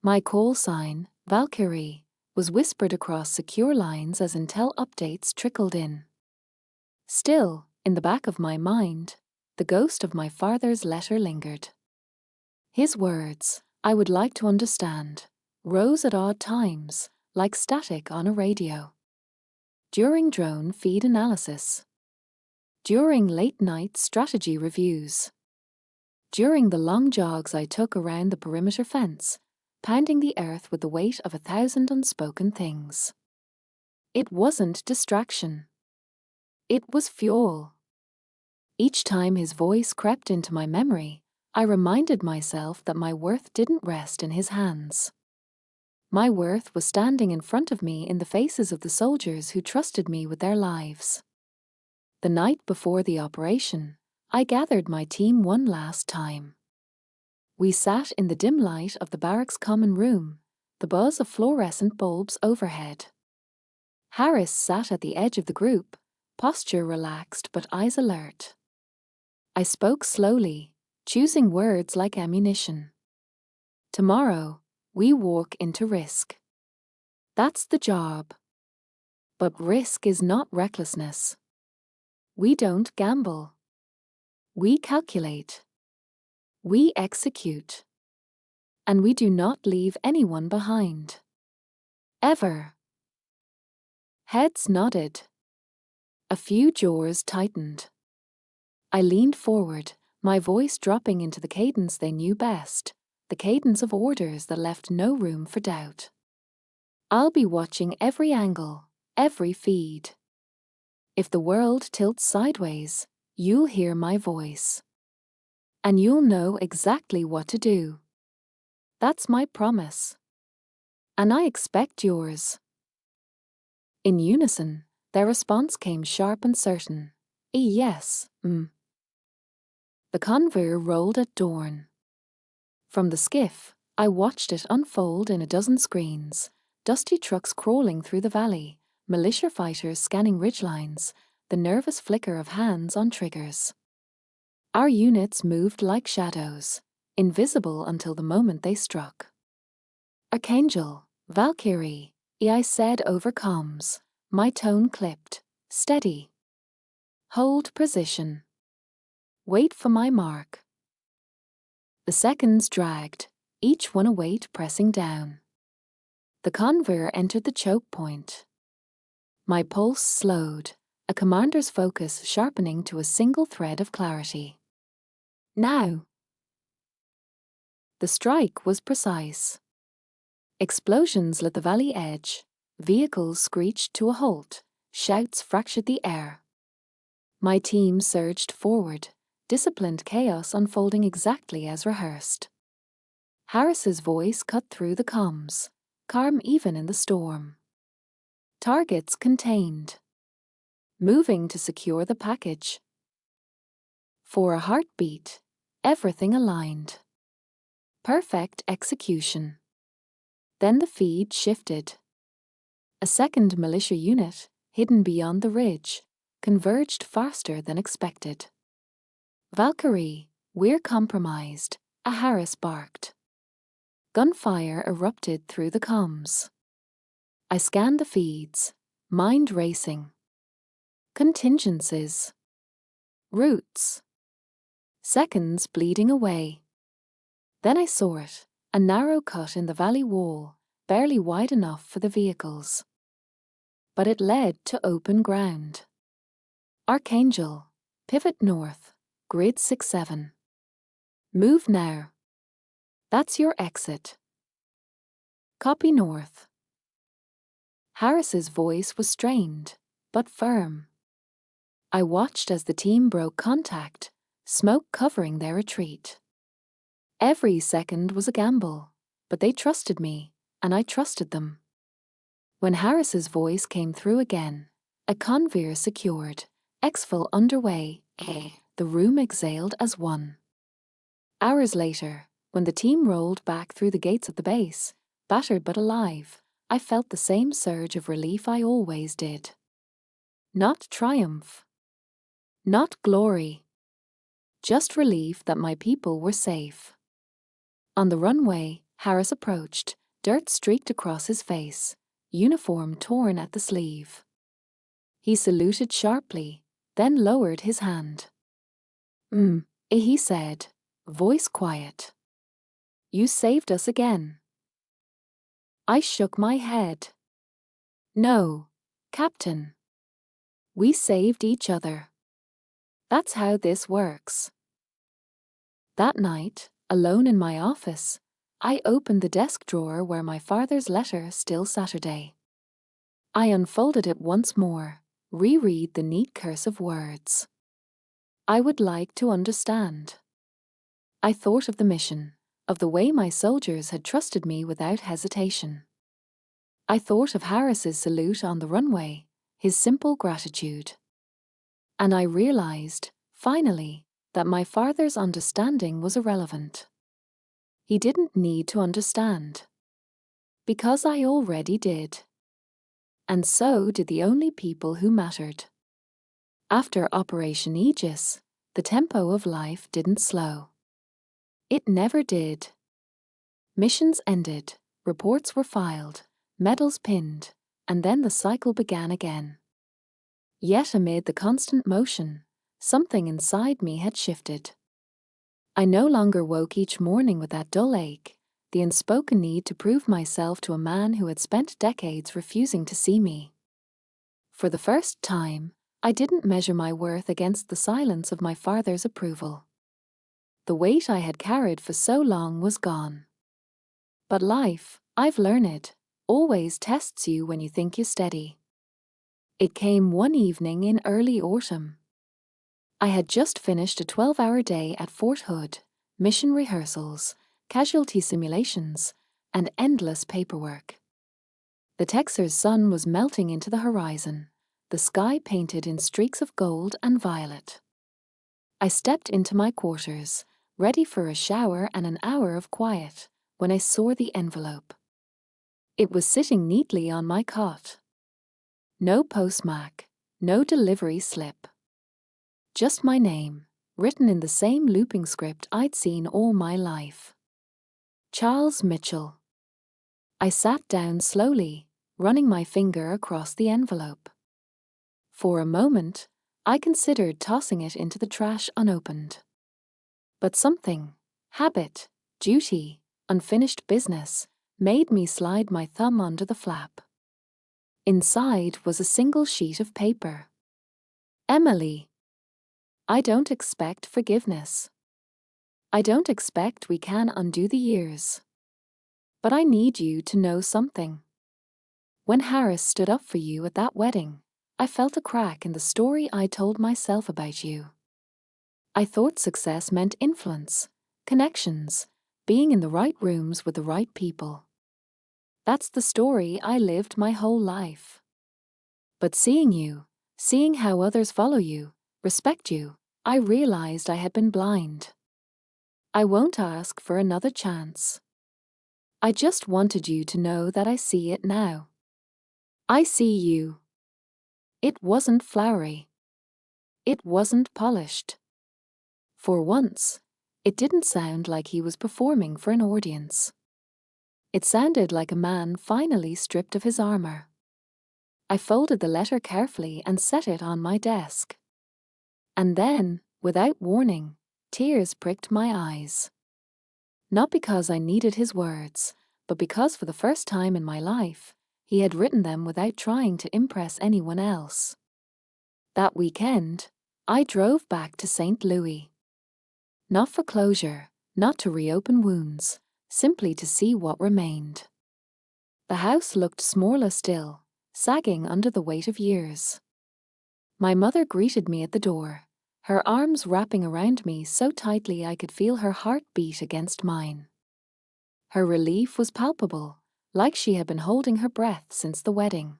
My call sign, Valkyrie, was whispered across secure lines as intel updates trickled in. Still, in the back of my mind, the ghost of my father's letter lingered. His words, I would like to understand, rose at odd times, like static on a radio. During drone feed analysis. During late-night strategy reviews. During the long jogs I took around the perimeter fence, pounding the earth with the weight of 1,000 unspoken things. It wasn't distraction. It was fuel. Each time his voice crept into my memory, I reminded myself that my worth didn't rest in his hands. My worth was standing in front of me in the faces of the soldiers who trusted me with their lives. The night before the operation, I gathered my team one last time. We sat in the dim light of the barracks common room, the buzz of fluorescent bulbs overhead. Harris sat at the edge of the group, posture relaxed but eyes alert. I spoke slowly, choosing words like ammunition. Tomorrow, we walk into risk. That's the job. But risk is not recklessness. We don't gamble. We calculate. We execute. And we do not leave anyone behind. Ever. Heads nodded. A few jaws tightened. I leaned forward, my voice dropping into the cadence they knew best, the cadence of orders that left no room for doubt. I'll be watching every angle, every feed. If the world tilts sideways, you'll hear my voice. And you'll know exactly what to do. That's my promise. And I expect yours. In unison, their response came sharp and certain. Yes, The convoy rolled at dawn. From the skiff, I watched it unfold in a dozen screens, dusty trucks crawling through the valley, militia fighters scanning ridgelines, the nervous flicker of hands on triggers. Our units moved like shadows, invisible until the moment they struck. Archangel, Valkyrie, I said over comms, My tone clipped. Steady. Hold position. Wait for my mark. The seconds dragged, each one a weight pressing down. The conveyor entered the choke point. My pulse slowed, a commander's focus sharpening to a single thread of clarity. Now! The strike was precise. Explosions lit the valley edge, vehicles screeched to a halt, shouts fractured the air. My team surged forward, disciplined chaos unfolding exactly as rehearsed. Harris's voice cut through the comms, calm even in the storm. Targets contained. Moving to secure the package. For a heartbeat, everything aligned. Perfect execution. Then the feed shifted. A second militia unit, hidden beyond the ridge, converged faster than expected. Valkyrie, we're compromised, a Harris barked. Gunfire erupted through the comms. I scanned the feeds, mind racing. Contingencies. Routes. Seconds bleeding away. Then I saw it, a narrow cut in the valley wall, barely wide enough for the vehicles. But it led to open ground. Archangel, pivot north, grid 6-7. Move now. That's your exit. Copy north. Harris's voice was strained, but firm. I watched as the team broke contact, smoke covering their retreat. Every second was a gamble, but they trusted me, and I trusted them. When Harris's voice came through again, a conveyor secured, exfil underway, the room exhaled as one. Hours later, when the team rolled back through the gates of the base, battered but alive, I felt the same surge of relief I always did. Not triumph. Not glory. Just relief that my people were safe. On the runway, Harris approached, dirt streaked across his face, uniform torn at the sleeve. He saluted sharply, then lowered his hand. He said, voice quiet. You saved us again. I shook my head. No, Captain. We saved each other. That's how this works. That night, alone in my office, I opened the desk drawer where my father's letter still Saturday. I unfolded it once more, reread the neat cursive words. I would like to understand. I thought of the mission, of the way my soldiers had trusted me without hesitation. I thought of Harris's salute on the runway, his simple gratitude. And I realized, finally, that my father's understanding was irrelevant. He didn't need to understand. Because I already did. And so did the only people who mattered. After Operation Aegis, the tempo of life didn't slow. It never did. Missions ended, reports were filed, medals pinned, and then the cycle began again. Yet amid the constant motion, something inside me had shifted. I no longer woke each morning with that dull ache, the unspoken need to prove myself to a man who had spent decades refusing to see me. For the first time, I didn't measure my worth against the silence of my father's approval. The weight I had carried for so long was gone. But life, I've learned, always tests you when you think you're steady. It came one evening in early autumn. I had just finished a 12-hour day at Fort Hood, mission rehearsals, casualty simulations, and endless paperwork. The Texas sun was melting into the horizon, the sky painted in streaks of gold and violet. I stepped into my quarters, ready for a shower and an hour of quiet, when I saw the envelope. It was sitting neatly on my cot. No postmark, no delivery slip. Just my name, written in the same looping script I'd seen all my life. Charles Mitchell. I sat down slowly, running my finger across the envelope. For a moment, I considered tossing it into the trash unopened. But something, habit, duty, unfinished business, made me slide my thumb under the flap. Inside was a single sheet of paper. Emily, I don't expect forgiveness. I don't expect we can undo the years. But I need you to know something. When Harris stood up for you at that wedding, I felt a crack in the story I told myself about you. I thought success meant influence, connections, being in the right rooms with the right people. That's the story I lived my whole life. But seeing you, seeing how others follow you, respect you, I realized I had been blind. I won't ask for another chance. I just wanted you to know that I see it now. I see you. It wasn't flowery. It wasn't polished. For once, it didn't sound like he was performing for an audience. It sounded like a man finally stripped of his armor. I folded the letter carefully and set it on my desk. And then, without warning, tears pricked my eyes. Not because I needed his words, but because for the first time in my life, he had written them without trying to impress anyone else. That weekend, I drove back to St. Louis. Not for closure, not to reopen wounds, simply to see what remained. The house looked smaller still, sagging under the weight of years. My mother greeted me at the door, her arms wrapping around me so tightly I could feel her heart beat against mine. Her relief was palpable, like she had been holding her breath since the wedding.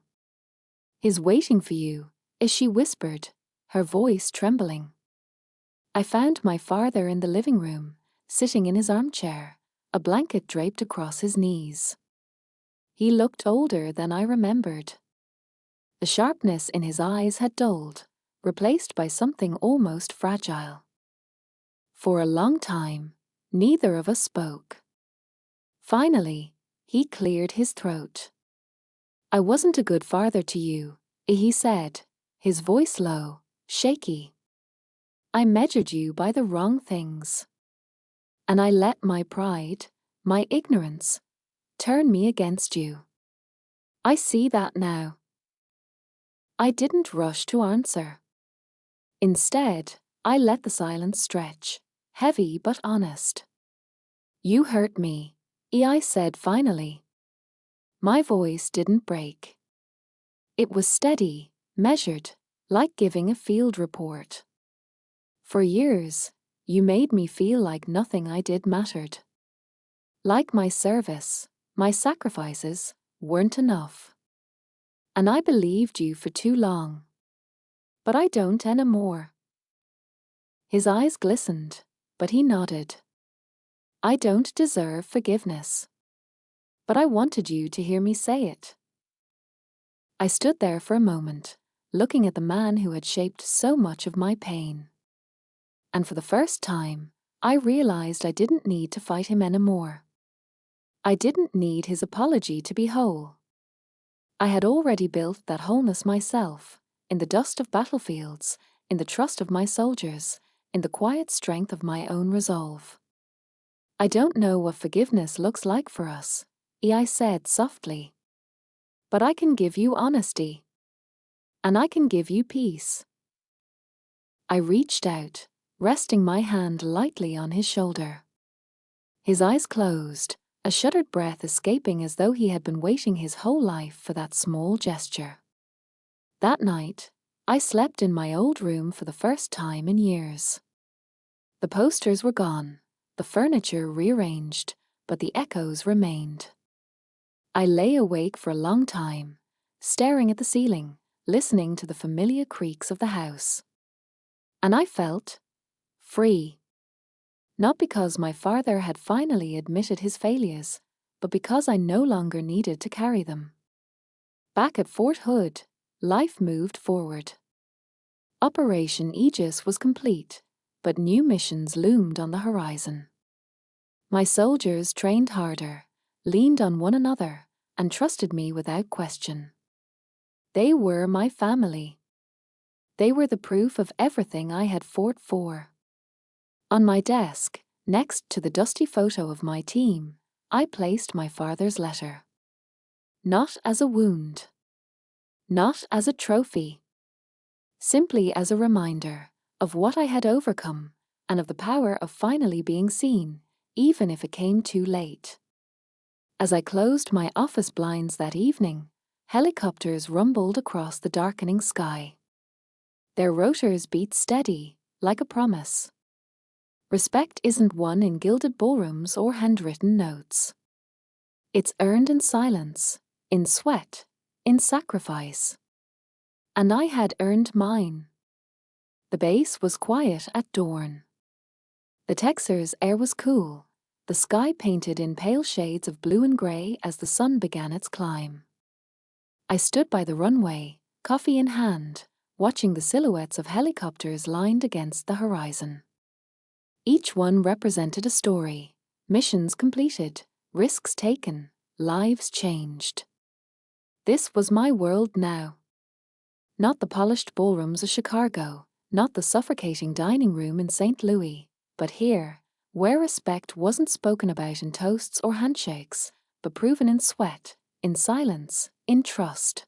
"He's waiting for you," she whispered, her voice trembling. I found my father in the living room, sitting in his armchair, a blanket draped across his knees. He looked older than I remembered. The sharpness in his eyes had dulled, replaced by something almost fragile. For a long time, neither of us spoke. Finally, he cleared his throat. "I wasn't a good father to you," he said, his voice low, shaky. "I measured you by the wrong things. And I let my pride, my ignorance, turn me against you. I see that now." I didn't rush to answer. Instead, I let the silence stretch, heavy but honest. "You hurt me," I said finally. My voice didn't break. It was steady, measured, like giving a field report. "For years, you made me feel like nothing I did mattered. Like my service, my sacrifices, weren't enough. And I believed you for too long. But I don't anymore." His eyes glistened, but he nodded. "I don't deserve forgiveness. But I wanted you to hear me say it." I stood there for a moment, looking at the man who had shaped so much of my pain. And for the first time, I realized I didn't need to fight him anymore. I didn't need his apology to be whole. I had already built that wholeness myself, in the dust of battlefields, in the trust of my soldiers, in the quiet strength of my own resolve. "I don't know what forgiveness looks like for us," I said softly. "But I can give you honesty. And I can give you peace." I reached out, resting my hand lightly on his shoulder. His eyes closed, a shuddered breath escaping as though he had been waiting his whole life for that small gesture. That night, I slept in my old room for the first time in years. The posters were gone, the furniture rearranged, but the echoes remained. I lay awake for a long time, staring at the ceiling, listening to the familiar creaks of the house. And I felt free. Not because my father had finally admitted his failures, but because I no longer needed to carry them. Back at Fort Hood, life moved forward. Operation Aegis was complete, but new missions loomed on the horizon. My soldiers trained harder, leaned on one another, and trusted me without question. They were my family. They were the proof of everything I had fought for. On my desk, next to the dusty photo of my team, I placed my father's letter. Not as a wound. Not as a trophy. Simply as a reminder of what I had overcome and of the power of finally being seen, even if it came too late. As I closed my office blinds that evening, helicopters rumbled across the darkening sky. Their rotors beat steady, like a promise. Respect isn't won in gilded ballrooms or handwritten notes. It's earned in silence, in sweat, in sacrifice. And I had earned mine. The base was quiet at dawn. The Texar's air was cool, the sky painted in pale shades of blue and grey as the sun began its climb. I stood by the runway, coffee in hand, watching the silhouettes of helicopters lined against the horizon. Each one represented a story, missions completed, risks taken, lives changed. This was my world now. Not the polished ballrooms of Chicago, not the suffocating dining room in St. Louis, but here, where respect wasn't spoken about in toasts or handshakes, but proven in sweat, in silence, in trust.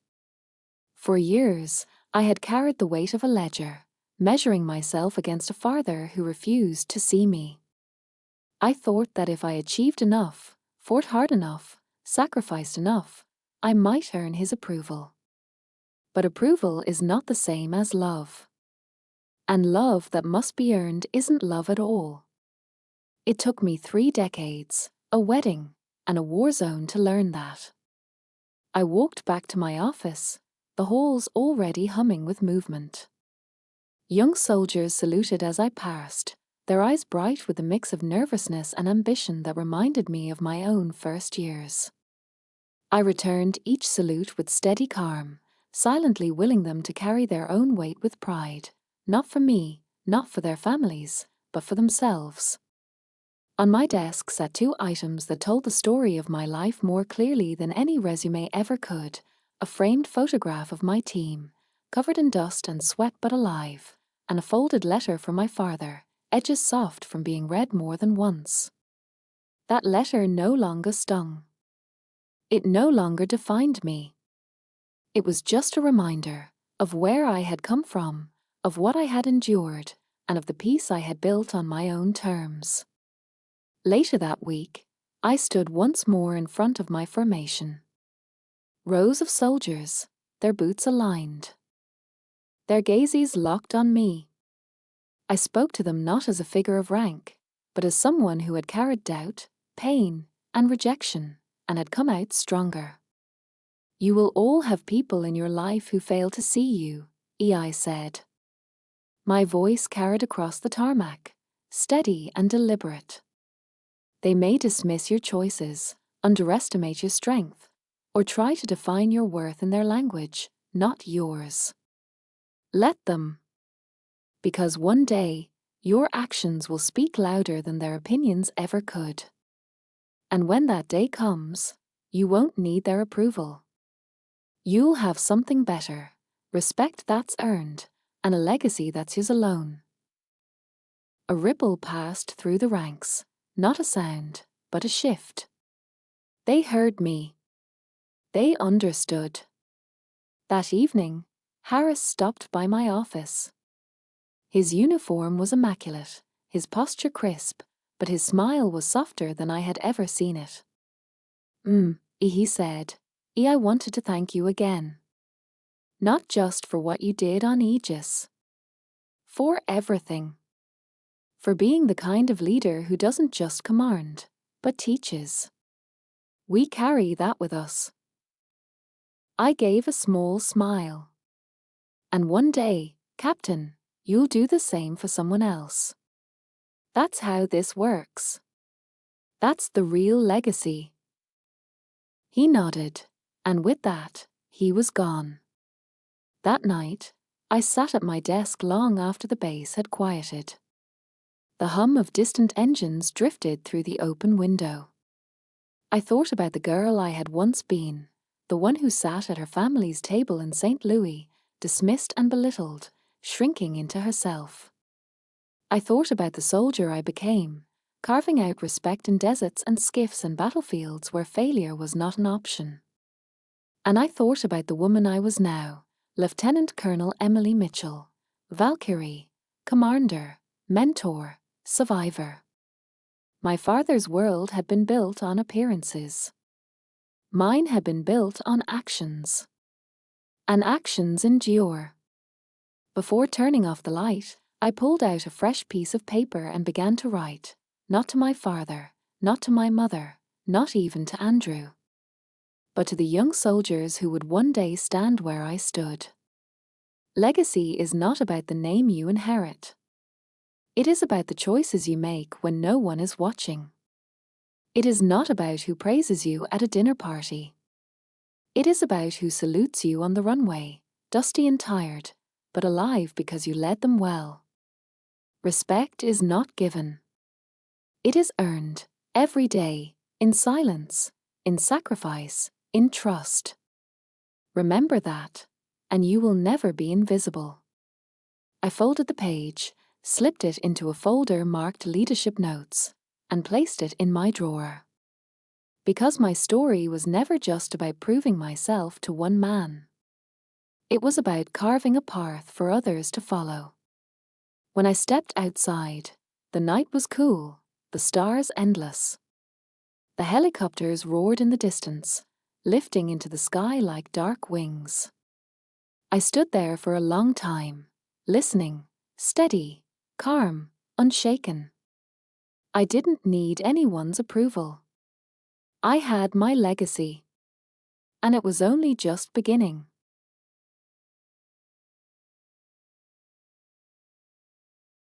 For years, I had carried the weight of a ledger, measuring myself against a father who refused to see me. I thought that if I achieved enough, fought hard enough, sacrificed enough, I might earn his approval. But approval is not the same as love. And love that must be earned isn't love at all. It took me 3 decades, a wedding, and a war zone to learn that. I walked back to my office, the halls already humming with movement. Young soldiers saluted as I passed, their eyes bright with a mix of nervousness and ambition that reminded me of my own first years. I returned each salute with steady calm, silently willing them to carry their own weight with pride, not for me, not for their families, but for themselves. On my desk sat 2 items that told the story of my life more clearly than any resume ever could: a framed photograph of my team, covered in dust and sweat but alive, and a folded letter from my father, edges soft from being read more than once. That letter no longer stung. It no longer defined me. It was just a reminder of where I had come from, of what I had endured, and of the peace I had built on my own terms. Later that week, I stood once more in front of my formation. Rows of soldiers, their boots aligned. Their gazes locked on me. I spoke to them not as a figure of rank, but as someone who had carried doubt, pain, and rejection, and had come out stronger. You will all have people in your life who fail to see you, I said. My voice carried across the tarmac, steady and deliberate. They may dismiss your choices, underestimate your strength, or try to define your worth in their language, not yours. Let them. Because one day, your actions will speak louder than their opinions ever could. And when that day comes, you won't need their approval. You'll have something better, respect that's earned, and a legacy that's yours alone. A ripple passed through the ranks, not a sound, but a shift. They heard me. They understood. That evening, Harris stopped by my office. His uniform was immaculate, his posture crisp, but his smile was softer than I had ever seen it. He said, I wanted to thank you again. Not just for what you did on Aegis. For everything. For being the kind of leader who doesn't just command, but teaches. We carry that with us. I gave a small smile. And one day, Captain, you'll do the same for someone else. That's how this works. That's the real legacy. He nodded, and with that, he was gone. That night, I sat at my desk long after the base had quieted. The hum of distant engines drifted through the open window. I thought about the girl I had once been, the one who sat at her family's table in St. Louis, dismissed and belittled, shrinking into herself. I thought about the soldier I became, carving out respect in deserts and skiffs and battlefields where failure was not an option. And I thought about the woman I was now, Lieutenant Colonel Emily Mitchell, Valkyrie, commander, mentor, survivor. My father's world had been built on appearances. Mine had been built on actions. And actions endure. Before turning off the light, I pulled out a fresh piece of paper and began to write, not to my father, not to my mother, not even to Andrew, but to the young soldiers who would one day stand where I stood. Legacy is not about the name you inherit. It is about the choices you make when no one is watching. It is not about who praises you at a dinner party. It is about who salutes you on the runway, dusty and tired, but alive because you led them well. Respect is not given. It is earned, every day, in silence, in sacrifice, in trust. Remember that, and you will never be invisible. I folded the page, slipped it into a folder marked Leadership Notes, and placed it in my drawer. Because my story was never just about proving myself to one man. It was about carving a path for others to follow. When I stepped outside, the night was cool, the stars endless. The helicopters roared in the distance, lifting into the sky like dark wings. I stood there for a long time, listening, steady, calm, unshaken. I didn't need anyone's approval. I had my legacy. And it was only just beginning.